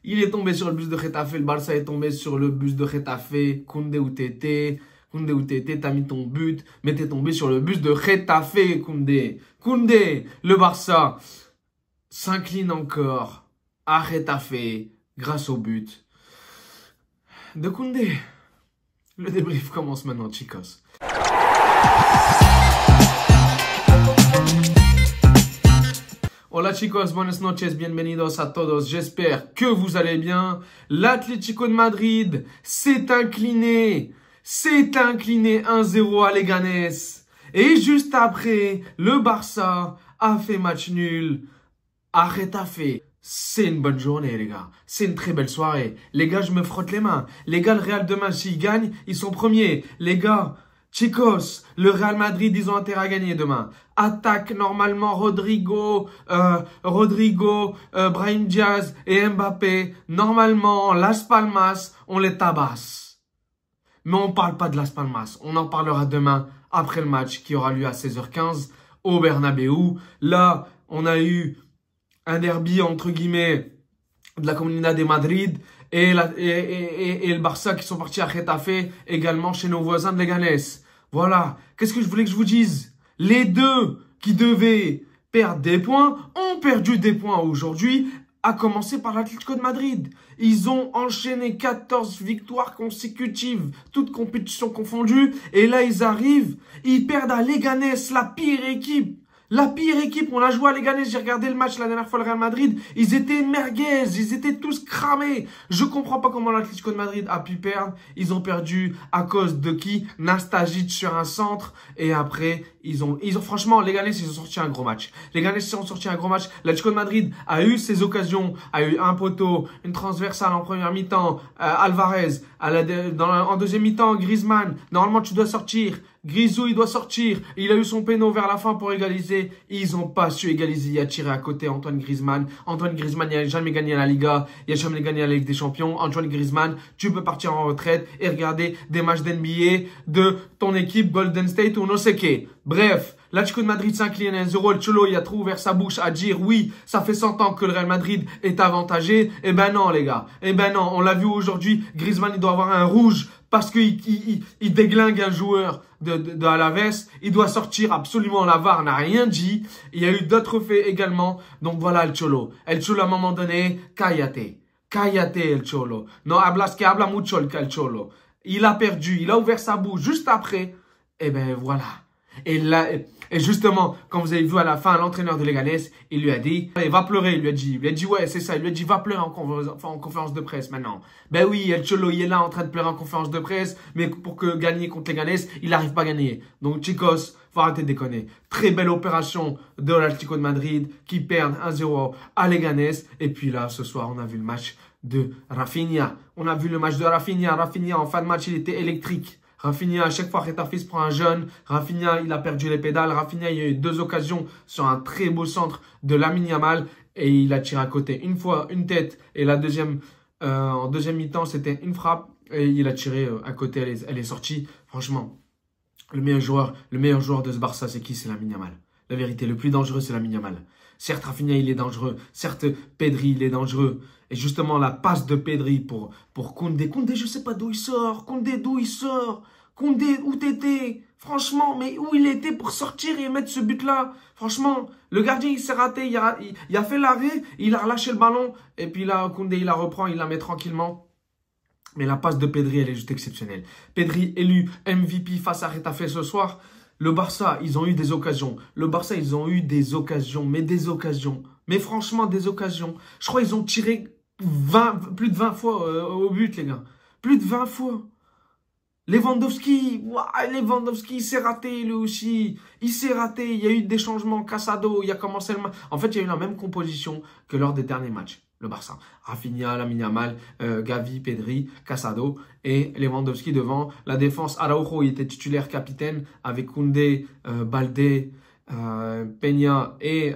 Il est tombé sur le bus de Getafe, le Barça est tombé sur le bus de Getafe. Koundé ou Tété, t'as mis ton but, mais t'es tombé sur le bus de Getafe, Koundé. Koundé, le Barça s'incline encore à Getafe grâce au but de Koundé. Le débrief commence maintenant, chicos. Hola chicos, buenas noches, bienvenidos a todos. J'espère que vous allez bien. L'Atlético de Madrid s'est incliné 1-0 à Leganés. Et juste après, le Barça a fait match nul à Getafe. C'est une bonne journée, les gars. C'est une très belle soirée. Les gars, je me frotte les mains. Les gars, le Real demain, s'ils gagnent, ils sont premiers. Les gars, chicos, le Real Madrid, ils ont intérêt à gagner demain. Attaque normalement Rodrigo, Brahim Diaz et Mbappé. Normalement, Las Palmas, on les tabasse. Mais on parle pas de Las Palmas. On en parlera demain après le match qui aura lieu à 16h15 au Bernabéu. Là, on a eu un derby entre guillemets de la Comunidad de Madrid et le Barça qui sont partis à Getafe également chez nos voisins de Leganés. Voilà. Qu'est-ce que je voulais que je vous dise? Les deux qui devaient perdre des points ont perdu des points aujourd'hui, à commencer par l'Atlético de Madrid. Ils ont enchaîné 14 victoires consécutives, toutes compétitions confondues. Et là, ils arrivent, ils perdent à Leganés, la pire équipe. La pire équipe, on a joué à Leganés, j'ai regardé le match la dernière fois, le Real Madrid, ils étaient merguez, ils étaient tous cramés. Je comprends pas comment l'Atlético de Madrid a pu perdre. Ils ont perdu à cause de qui? Nastajic sur un centre. Et après, franchement, Leganés, ils ont sorti un gros match. Leganés, ils ont sorti un gros match. L'Atlético de Madrid a eu ses occasions, a eu un poteau, une transversale en première mi-temps, Alvarez, en deuxième mi-temps, Griezmann. Normalement, tu dois sortir. Grisou, il doit sortir. Il a eu son péno vers la fin pour égaliser. Ils n'ont pas su égaliser. Il a tiré à côté Antoine Griezmann. Antoine Griezmann, il n'a jamais gagné la Liga. Il n'a jamais gagné la Ligue des Champions. Antoine Griezmann, tu peux partir en retraite et regarder des matchs d'NBA de ton équipe Golden State ou no sé qué. Bref, l'Atlético de Madrid s'incline à 1-0. El Cholo, il a trop ouvert sa bouche à dire oui, ça fait 100 ans que le Real Madrid est avantagé. Eh ben non, les gars. Eh ben non, on l'a vu aujourd'hui. Griezmann, il doit avoir un rouge parce qu'il déglingue un joueur de Alaves. Il doit sortir absolument. La VAR n'a rien dit. Il y a eu d'autres faits également. Donc voilà El Cholo. El Cholo, à un moment donné, cállate. Cállate, El Cholo. No hablas que habla mucho el Cholo. Il a perdu. Il a ouvert sa bouche juste après. Eh ben voilà. Et là, et justement, quand vous avez vu à la fin, l'entraîneur de Leganés, il lui a dit, il va pleurer, il lui a dit, ouais, c'est ça, il lui a dit, va pleurer en conférence de presse maintenant. Ben oui, El Cholo, il est là en train de pleurer en conférence de presse, mais pour que gagner contre Leganés, il n'arrive pas à gagner. Donc, chicos, faut arrêter de déconner. Très belle opération de l'Atlético de Madrid, qui perd 1-0 à Leganés. Et puis là, ce soir, on a vu le match de Rafinha. On a vu le match de Rafinha. Rafinha, en fin de match, il était électrique. Rafinha, à chaque fois, Getafe se prend un jeune. Rafinha, il a perdu les pédales. Rafinha, il y a eu 2 occasions sur un très beau centre de Lamine Yamal. Et il a tiré à côté une fois, une tête. Et la deuxième, en deuxième mi-temps, c'était une frappe. Et il a tiré à côté, elle est sortie. Franchement, le meilleur joueur de ce Barça, c'est qui? C'est Lamine Yamal. La vérité, le plus dangereux, c'est Lamine Yamal. Certes, Rafinha, il est dangereux. Certes, Pedri, il est dangereux. Et justement, la passe de Pedri pour Koundé. Koundé, je sais pas d'où il sort. Koundé, d'où il sort? Koundé, où t'étais? Franchement, mais où il était pour sortir et mettre ce but-là? Franchement, le gardien, il s'est raté. Il a fait l'arrêt, il a relâché le ballon. Et puis là, Koundé, il la reprend, il la met tranquillement. Mais la passe de Pedri, elle est juste exceptionnelle. Pedri, élu MVP face à Getafe ce soir. Le Barça, ils ont eu des occasions. Le Barça, ils ont eu des occasions. Mais des occasions. Mais franchement, des occasions. Je crois qu'ils ont tiré plus de 20 fois au but, les gars. Plus de 20 fois. Lewandowski, il s'est raté lui aussi. Il s'est raté. Il y a eu des changements. Casado, il a commencé le match. En fait, il y a eu la même composition que lors des derniers matchs. Le Barça. Rafinha, Lamine Yamal, Gavi, Pedri, Casado et Lewandowski devant. La défense, Araujo, il était titulaire capitaine avec Koundé, Baldé, Peña et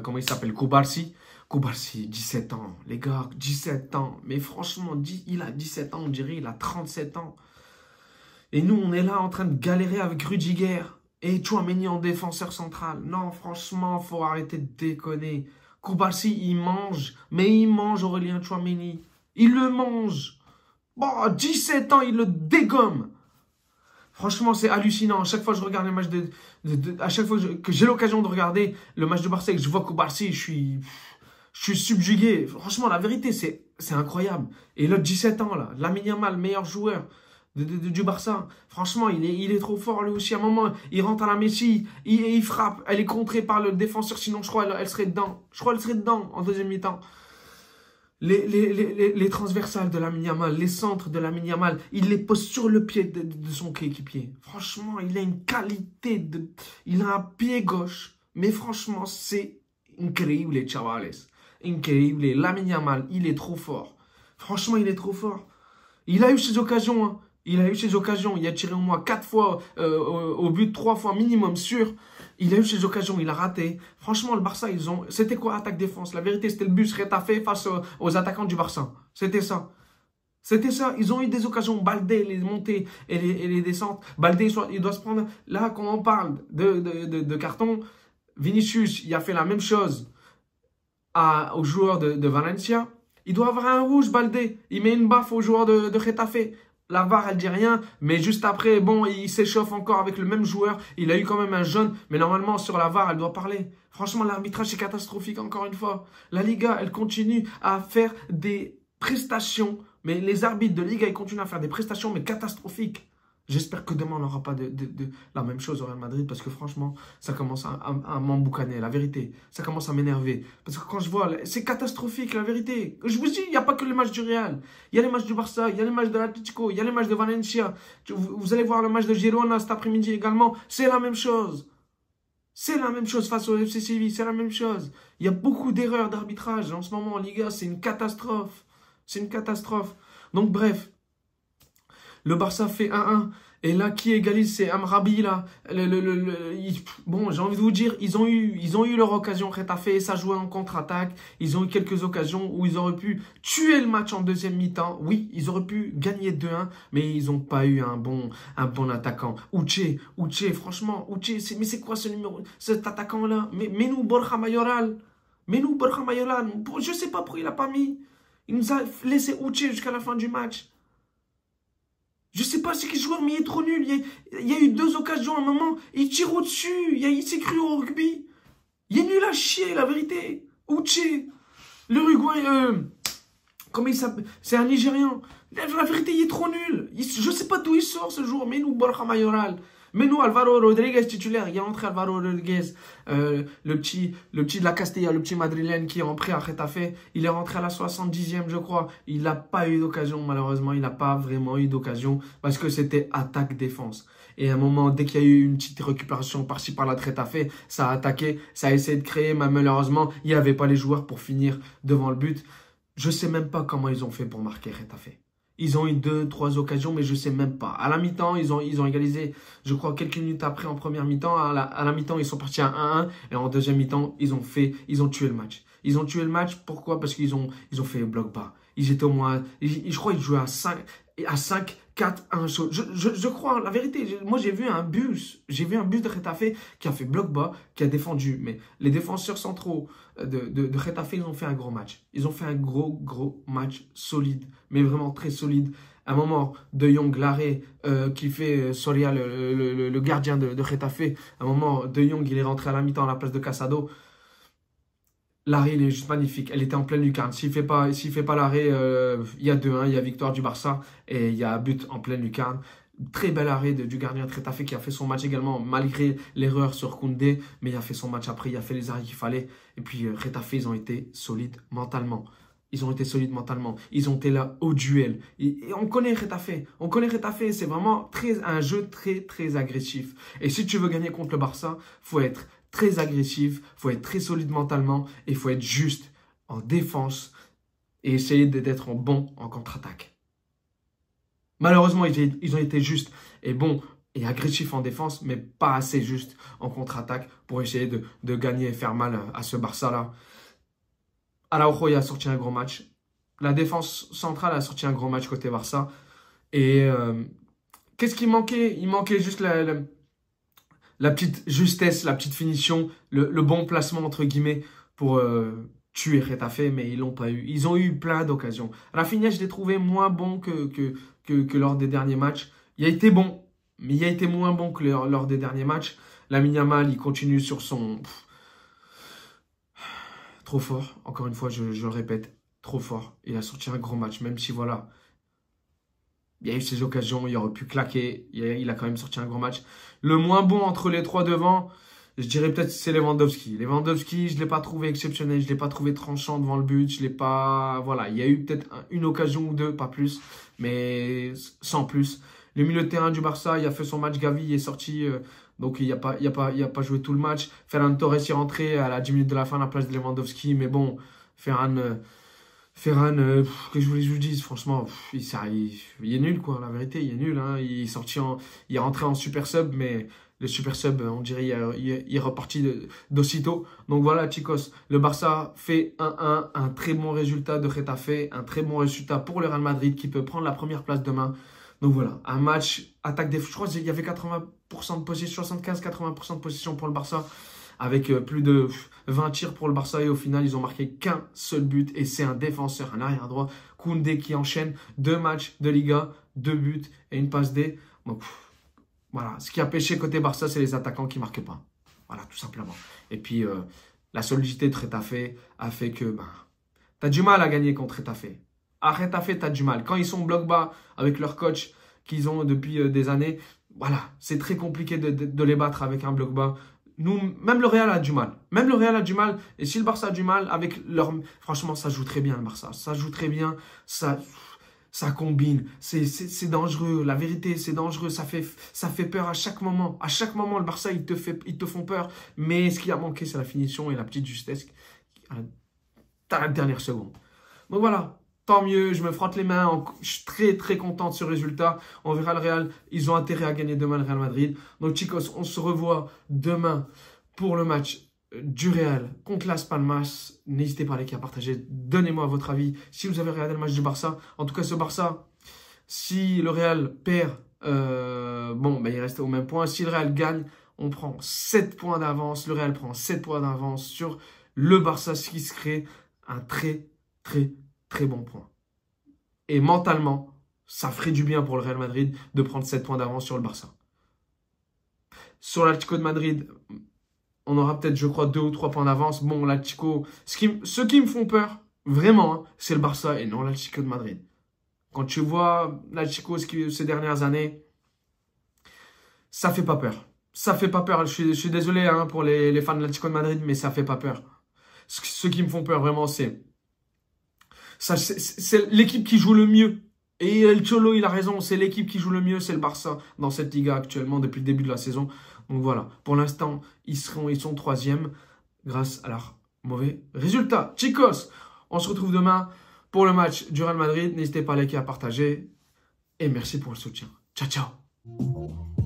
comment il s'appelle, Cubarsí. Cubarsí, 17 ans. Les gars, 17 ans. Mais franchement, il a 17 ans, on dirait, il a 37 ans. Et nous, on est là en train de galérer avec Rudiger et Tchouaméni en défenseur central. Non, franchement, faut arrêter de déconner. Koubarsi, il mange, mais il mange Aurélien Tchouaméni. Il le mange. Bon, 17 ans, il le dégomme. Franchement, c'est hallucinant. À chaque fois que je regarde les matchs à chaque fois que j'ai l'occasion de regarder le match de Barça et que je vois Koubarsi, je suis subjugué. Franchement, la vérité, c'est incroyable. Et l'autre 17 ans, là, Lamine Yamal, meilleur joueur du Barça. Franchement, il est trop fort, lui aussi. À un moment, il rentre à la Messi, il frappe. Elle est contrée par le défenseur, sinon je crois elle serait dedans. Je crois qu'elle serait dedans en deuxième mi-temps. Les transversales de Lamine Yamal, les centres de Lamine Yamal, il les pose sur le pied de son coéquipier. Franchement, il a une qualité il a un pied gauche. Mais franchement, c'est incroyable, chavales. Incroyable. Lamine Yamal, il est trop fort. Franchement, il est trop fort. Il a eu ses occasions, hein. Il a eu ses occasions. Il a tiré au moins 4 fois au but, 3 fois minimum sûr. Il a eu ses occasions, il a raté. Franchement, le Barça, c'était quoi attaque-défense? La vérité, c'était le bus Retafe face aux attaquants du Barça. C'était ça. C'était ça. Ils ont eu des occasions. Baldé, les montées et les descentes. Baldé, il doit se prendre... Là, quand on parle de carton, Vinicius, il a fait la même chose aux joueurs de Valencia. Il doit avoir un rouge, Baldé. Il met une baffe aux joueurs de Retafe. La VAR, elle dit rien, mais juste après, bon, il s'échauffe encore avec le même joueur. Il a eu quand même un jaune, mais normalement, sur la VAR, elle doit parler. Franchement, l'arbitrage est catastrophique, encore une fois. La Liga, elle continue à faire des prestations, mais les arbitres de Liga, ils continuent à faire des prestations, mais catastrophiques. J'espère que demain, on n'aura pas la même chose au Real Madrid, parce que franchement, ça commence à m'emboucaner, la vérité. Ça commence à m'énerver. Parce que quand je vois, c'est catastrophique, la vérité. Je vous dis, il n'y a pas que les matchs du Real. Il y a les matchs du Barça, il y a les matchs de l'Atlético, il y a les matchs de Valencia. Vous allez voir le match de Girona cet après-midi également. C'est la même chose. C'est la même chose face au FC Séville, c'est la même chose. Il y a beaucoup d'erreurs d'arbitrage en ce moment en Liga, c'est une catastrophe. C'est une catastrophe. Donc bref. Le Barça fait 1-1. Et là, qui égalise, c'est Amrabi, là. Bon, j'ai envie de vous dire, ils ont eu leur occasion. Retafe, ça jouait en contre-attaque. Ils ont eu quelques occasions où ils auraient pu tuer le match en deuxième mi-temps. Oui, ils auraient pu gagner 2-1, mais ils n'ont pas eu un bon attaquant. Uche, franchement, Uche, mais c'est quoi cet attaquant-là? Mais nous, Borja Mayoral. Je sais pas pourquoi il n'a pas mis. Il nous a laissé Uche jusqu'à la fin du match. Je sais pas c'est quel joueur, mais il est trop nul. Il y a eu 2 occasions à un moment. Il tire au-dessus. Il s'est cru au rugby. Il est nul à chier, la vérité. Uche. L'Uruguay, comment il s'appelle? C'est un Nigérian. La vérité, il est trop nul. Je sais pas d'où il sort ce joueur. Mais nous, Borja Mayoral. Mais nous, Alvaro Rodriguez titulaire. Il y a entré Alvaro Rodriguez, le petit de la Castilla, le petit madrilène qui est rentré à Retafe. Il est rentré à la 70e, je crois. Il n'a pas eu d'occasion, malheureusement. Il n'a pas vraiment eu d'occasion parce que c'était attaque-défense. Et à un moment, dès qu'il y a eu une petite récupération par-ci par-là de Retafe, ça a attaqué, ça a essayé de créer, mais malheureusement, il n'y avait pas les joueurs pour finir devant le but. Je ne sais même pas comment ils ont fait pour marquer Retafe. Ils ont eu 2-3 occasions, mais je ne sais même pas. À la mi-temps, ils ont égalisé, je crois, quelques minutes après en première mi-temps. À la mi-temps, ils sont partis à 1-1. Et en deuxième mi-temps, ils ont tué le match. Ils ont tué le match, pourquoi? Parce qu'ils ont fait bloc bas. Ils étaient au moins, je crois qu'ils jouaient à 5, 4, 1. Je crois, la vérité, moi j'ai vu un bus de Retafe qui a fait bloc bas, qui a défendu. Mais les défenseurs centraux de Retafe, ils ont fait un gros match. Ils ont fait un gros match solide, mais vraiment très solide. À un moment, De Jong, l'arrêt qui fait Soria, le gardien de Retafe. À un moment, De Jong, il est rentré à la mi-temps à la place de Casado. L'arrêt, il est juste magnifique. Elle était en pleine lucarne. S'il fait pas l'arrêt, il y a 2-1, il y a victoire du Barça et il y a but en pleine lucarne. Très bel arrêt du gardien de Retafe qui a fait son match également, malgré l'erreur sur Koundé. Mais il a fait son match après, il a fait les arrêts qu'il fallait. Et puis Retafe, ils ont été solides mentalement. Ils ont été là au duel. Et on connaît Retafe. C'est vraiment un jeu très agressif. Et si tu veux gagner contre le Barça, faut être très agressif, faut être très solide mentalement et faut être juste en défense et essayer d'être bon en contre-attaque. Malheureusement, ils ont été justes et bons et agressifs en défense, mais pas assez justes en contre-attaque pour essayer de gagner et faire mal à ce Barça-là. Araujo a sorti un gros match. La défense centrale a sorti un gros match côté Barça. Et qu'est-ce qui manquait? Il manquait juste la petite justesse, la petite finition, le bon placement entre guillemets pour tuer Getafe, mais ils l'ont pas eu. Ils ont eu plein d'occasions. Rafinha, je l'ai trouvé moins bon que lors des derniers matchs. Il a été bon, mais il a été moins bon que lors des derniers matchs. Lamine Yamal, il continue sur son... Trop fort, encore une fois, je le répète, trop fort. Il a sorti un gros match, même si voilà, il y a eu ses occasions, il aurait pu claquer, il a quand même sorti un gros match. Le moins bon entre les trois devant, je dirais peut-être c'est Lewandowski. Lewandowski, je ne l'ai pas trouvé exceptionnel, je ne l'ai pas trouvé tranchant devant le but, je l'ai pas... Voilà, il y a eu peut-être une occasion ou deux, pas plus, mais sans plus. Le milieu de terrain du Barça, il a fait son match, Gavi, il est sorti... donc, il n'a pas joué tout le match. Ferran Torres est rentré à la 10 minutes de la fin à la place de Lewandowski. Mais bon, Ferran, que je voulais que je vous dise, franchement, il est nul, quoi. La vérité, il est nul. Hein. Il est rentré en super sub, mais le super sub, on dirait, il est reparti d'aussitôt. Donc voilà, chicos, le Barça fait 1-1, un très bon résultat de Getafe, un très bon résultat pour le Real Madrid qui peut prendre la première place demain. Donc voilà, un match, attaque des... Je crois qu'il y avait 80% de possession, 75-80% de possession pour le Barça, avec plus de 20 tirs pour le Barça. Et au final, ils ont marqué qu'un seul but. Et c'est un défenseur, un arrière-droit, Koundé, qui enchaîne 2 matchs de Liga, 2 buts et une passe D. Donc voilà, ce qui a pêché côté Barça, c'est les attaquants qui ne marquent pas. Voilà, tout simplement. Et puis, la solidité de Getafe a fait que tu as du mal à gagner contre Getafe. À Getafe, tu as du mal. Quand ils sont bloc bas avec leur coach qu'ils ont depuis des années, voilà, c'est très compliqué de les battre avec un bloc bas. Nous, même le Real a du mal. Même le Real a du mal. Et si le Barça a du mal, avec leur... Franchement, ça joue très bien le Barça. Ça joue très bien. Ça combine. C'est dangereux. La vérité, c'est dangereux. Ça fait peur à chaque moment. À chaque moment, le Barça, ils te font peur. Mais ce qui a manqué, c'est la finition et la petite justesse à la dernière seconde. Donc voilà. Tant mieux, je me frotte les mains, je suis très très content de ce résultat. On verra le Real, ils ont intérêt à gagner demain le Real Madrid. Donc chicos, on se revoit demain pour le match du Real contre Las Palmas. N'hésitez pas les gars à partager, donnez-moi votre avis si vous avez regardé le match du Barça. En tout cas ce Barça, si le Real perd, il reste au même point. Si le Real gagne, on prend 7 points d'avance. Le Real prend 7 points d'avance sur le Barça, ce qui se crée un très bon point. Et mentalement, ça ferait du bien pour le Real Madrid de prendre 7 points d'avance sur le Barça. Sur l'Atlético de Madrid, on aura peut-être, je crois, 2 ou 3 points d'avance. Bon, l'Atlético, ceux qui me font peur, vraiment, hein, c'est le Barça et non l'Atlético de Madrid. Quand tu vois l'Atlético ces dernières années, ça fait pas peur. Ça fait pas peur. Je suis désolé hein, pour les fans de l'Atlético de Madrid, mais ça fait pas peur. Ceux qui me font peur, vraiment, c'est l'équipe qui joue le mieux. Et El Cholo, il a raison, c'est l'équipe qui joue le mieux, c'est le Barça dans cette Liga actuellement depuis le début de la saison. Donc voilà, pour l'instant, ils sont 3e grâce à leur mauvais résultat. Chicos, on se retrouve demain pour le match du Real Madrid. N'hésitez pas à liker, à partager. Et merci pour le soutien. Ciao, ciao.